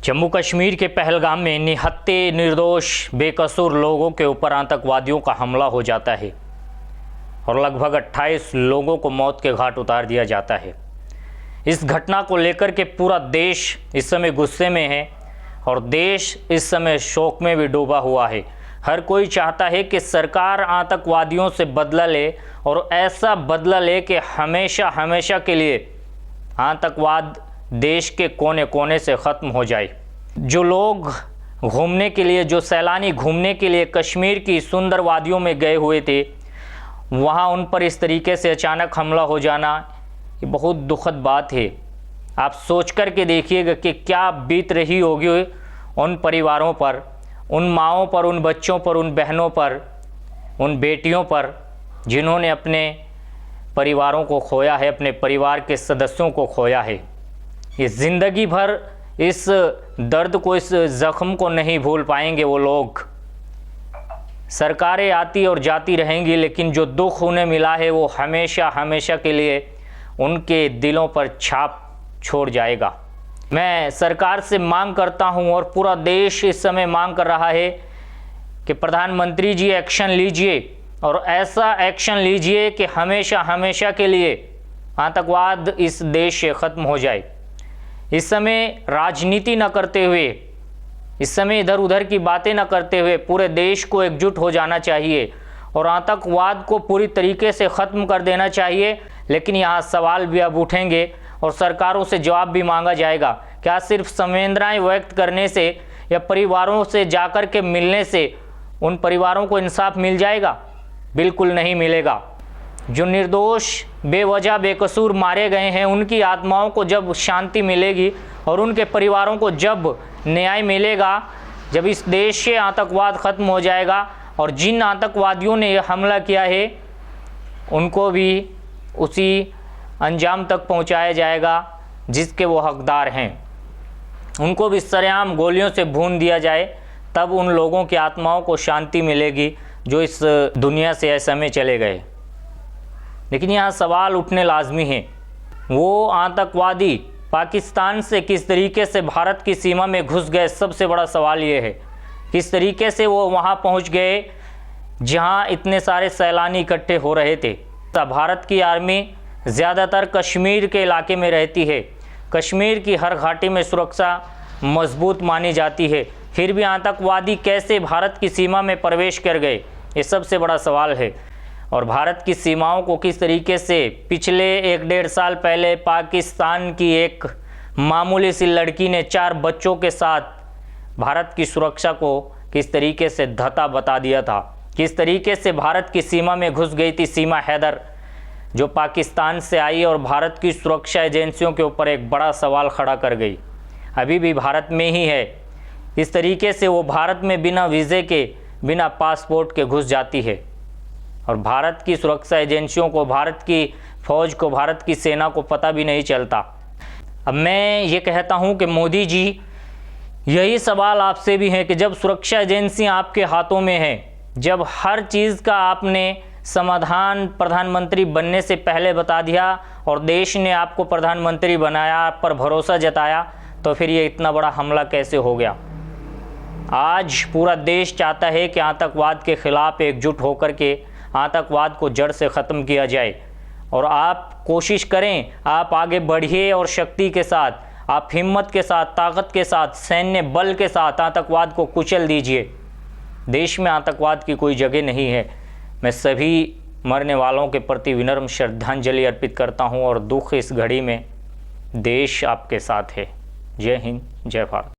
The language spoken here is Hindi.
जम्मू कश्मीर के पहलगाम में निहत्थे निर्दोष बेकसूर लोगों के ऊपर आतंकवादियों का हमला हो जाता है और लगभग 28 लोगों को मौत के घाट उतार दिया जाता है। इस घटना को लेकर के पूरा देश इस समय गुस्से में है और देश इस समय शोक में भी डूबा हुआ है। हर कोई चाहता है कि सरकार आतंकवादियों से बदला ले और ऐसा बदला ले कि हमेशा हमेशा के लिए आतंकवाद देश के कोने कोने से ख़त्म हो जाए। जो लोग घूमने के लिए, जो सैलानी घूमने के लिए कश्मीर की सुंदर वादियों में गए हुए थे, वहाँ उन पर इस तरीके से अचानक हमला हो जाना ये बहुत दुखद बात है। आप सोच कर के देखिएगा कि क्या बीत रही होगी उन परिवारों पर, उन माँओं पर, उन बच्चों पर, उन बहनों पर, उन बेटियों पर जिन्होंने अपने परिवारों को खोया है, अपने परिवार के सदस्यों को खोया है। ये ज़िंदगी भर इस दर्द को, इस ज़ख्म को नहीं भूल पाएंगे वो लोग। सरकारें आती और जाती रहेंगी, लेकिन जो दुख उन्हें मिला है वो हमेशा हमेशा के लिए उनके दिलों पर छाप छोड़ जाएगा। मैं सरकार से मांग करता हूं और पूरा देश इस समय मांग कर रहा है कि प्रधानमंत्री जी एक्शन लीजिए और ऐसा एक्शन लीजिए कि हमेशा हमेशा के लिए आतंकवाद इस देश से ख़त्म हो जाए। इस समय राजनीति न करते हुए, इस समय इधर उधर की बातें न करते हुए पूरे देश को एकजुट हो जाना चाहिए और आतंकवाद को पूरी तरीके से ख़त्म कर देना चाहिए। लेकिन यहाँ सवाल भी अब उठेंगे और सरकारों से जवाब भी मांगा जाएगा। क्या सिर्फ संवेदनाएं व्यक्त करने से या परिवारों से जाकर के मिलने से उन परिवारों को इंसाफ मिल जाएगा? बिल्कुल नहीं मिलेगा। जो निर्दोष बेवजह बेकसूर मारे गए हैं, उनकी आत्माओं को जब शांति मिलेगी और उनके परिवारों को जब न्याय मिलेगा, जब इस देश से आतंकवाद ख़त्म हो जाएगा और जिन आतंकवादियों ने यह हमला किया है उनको भी उसी अंजाम तक पहुंचाया जाएगा जिसके वो हकदार हैं। उनको भी सरेआम गोलियों से भून दिया जाए, तब उन लोगों की आत्माओं को शांति मिलेगी जो इस दुनिया से ऐसे में चले गए। लेकिन यहाँ सवाल उठने लाजमी हैं। वो आतंकवादी पाकिस्तान से किस तरीके से भारत की सीमा में घुस गए, सबसे बड़ा सवाल ये है। किस तरीके से वो वहाँ पहुँच गए जहाँ इतने सारे सैलानी इकट्ठे हो रहे थे। भारत की आर्मी ज़्यादातर कश्मीर के इलाके में रहती है। कश्मीर की हर घाटी में सुरक्षा मजबूत मानी जाती है, फिर भी आतंकवादी कैसे भारत की सीमा में प्रवेश कर गए, ये सबसे बड़ा सवाल है। और भारत की सीमाओं को किस तरीके से पिछले 1-1.5 साल पहले पाकिस्तान की एक मामूली सी लड़की ने 4 बच्चों के साथ भारत की सुरक्षा को किस तरीके से धता बता दिया था, किस तरीके से भारत की सीमा में घुस गई थी सीमा हैदर, जो पाकिस्तान से आई और भारत की सुरक्षा एजेंसियों के ऊपर एक बड़ा सवाल खड़ा कर गई। अभी भी भारत में ही है। इस तरीके से वो भारत में बिना वीज़े के, बिना पासपोर्ट के घुस जाती है और भारत की सुरक्षा एजेंसियों को, भारत की फ़ौज को, भारत की सेना को पता भी नहीं चलता। अब मैं ये कहता हूँ कि मोदी जी, यही सवाल आपसे भी है कि जब सुरक्षा एजेंसियाँ आपके हाथों में हैं, जब हर चीज़ का आपने समाधान प्रधानमंत्री बनने से पहले बता दिया और देश ने आपको प्रधानमंत्री बनाया, आप पर भरोसा जताया, तो फिर ये इतना बड़ा हमला कैसे हो गया? आज पूरा देश चाहता है कि आतंकवाद के ख़िलाफ़ एकजुट होकर के आतंकवाद को जड़ से ख़त्म किया जाए और आप कोशिश करें, आप आगे बढ़िए और शक्ति के साथ, आप हिम्मत के साथ, ताकत के साथ, सैन्य बल के साथ आतंकवाद को कुचल दीजिए। देश में आतंकवाद की कोई जगह नहीं है। मैं सभी मरने वालों के प्रति विनम्र श्रद्धांजलि अर्पित करता हूं और दुख इस घड़ी में देश आपके साथ है। जय हिंद, जय भारत।